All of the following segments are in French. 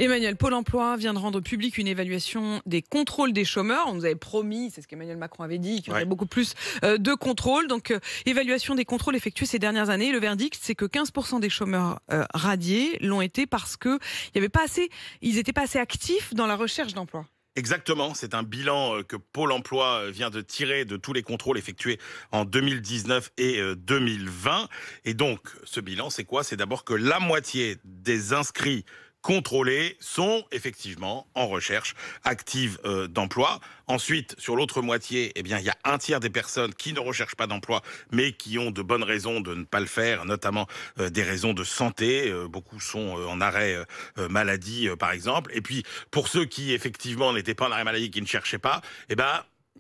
Emmanuel, Pôle emploi vient de rendre public une évaluation des contrôles des chômeurs. On nous avait promis, c'est ce qu'Emmanuel Macron avait dit, qu'il y aurait beaucoup plus de contrôles. Donc, évaluation des contrôles effectués ces dernières années. Le verdict, c'est que 15% des chômeurs radiés l'ont été parce que ils n'étaient pas assez actifs dans la recherche d'emploi. Exactement, c'est un bilan que Pôle emploi vient de tirer de tous les contrôles effectués en 2019 et 2020. Et donc, ce bilan, c'est quoi? C'est d'abord que la moitié des inscrits contrôlés sont effectivement en recherche active d'emploi. Ensuite, sur l'autre moitié, il y a un tiers des personnes qui ne recherchent pas d'emploi, mais qui ont de bonnes raisons de ne pas le faire, notamment des raisons de santé. Beaucoup sont en arrêt maladie, par exemple. Et puis, pour ceux qui, effectivement, n'étaient pas en arrêt maladie, qui ne cherchaient pas,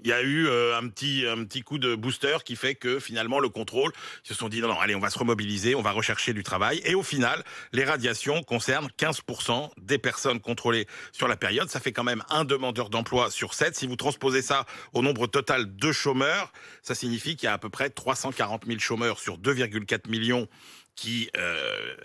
il y a eu un petit coup de booster qui fait que finalement le contrôle, ils se sont dit non, allez, on va se remobiliser, on va rechercher du travail. Et au final, les radiations concernent 15% des personnes contrôlées sur la période. Ça fait quand même un demandeur d'emploi sur 7. Si vous transposez ça au nombre total de chômeurs, ça signifie qu'il y a à peu près 340 000 chômeurs sur 2,4 millions qui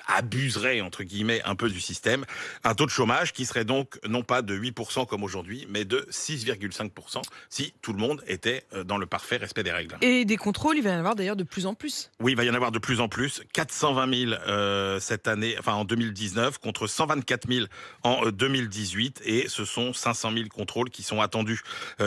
abuserait, entre guillemets, un peu du système. Un taux de chômage qui serait donc non pas de 8% comme aujourd'hui, mais de 6,5% si tout le monde était dans le parfait respect des règles. Et des contrôles, il va y en avoir d'ailleurs de plus en plus. Oui, il va y en avoir de plus en plus. 420 000 cette année, en 2019, contre 124 000 en 2018. Et ce sont 500 000 contrôles qui sont attendus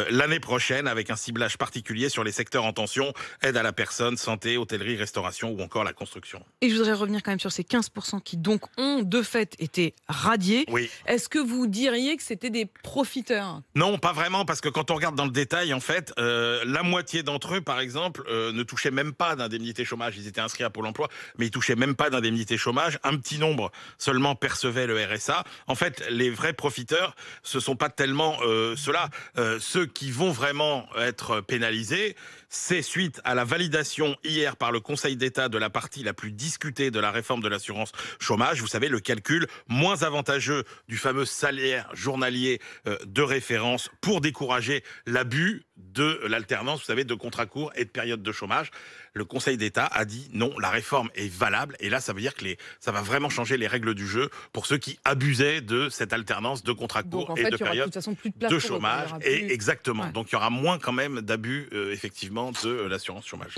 l'année prochaine, avec un ciblage particulier sur les secteurs en tension, aide à la personne, santé, hôtellerie, restauration ou encore la construction. Et je voudrais revenir quand même sur ces 15% qui donc ont de fait été radiés. Oui. Est-ce que vous diriez que c'était des profiteurs? Non, pas vraiment, parce que quand on regarde dans le détail, en fait, la moitié d'entre eux, par exemple, ne touchaient même pas d'indemnité chômage. Ils étaient inscrits à Pôle emploi, mais ils touchaient même pas d'indemnité chômage. Un petit nombre seulement percevaient le RSA. En fait, les vrais profiteurs, ce sont pas tellement ceux-là. Ceux qui vont vraiment être pénalisés, c'est suite à la validation hier par le Conseil d'État de la partie la plus discutée de la réforme de l'assurance chômage. Vous savez, le calcul moins avantageux du fameux salaire journalier de référence pour décourager l'abus de l'alternance, vous savez, de contrats courts et de périodes de chômage. Le Conseil d'État a dit non, la réforme est valable. Et là, ça veut dire que ça va vraiment changer les règles du jeu pour ceux qui abusaient de cette alternance de contrats courts et de périodes de chômage. Et exactement. Donc, il y aura moins quand même d'abus, effectivement, de l'assurance chômage.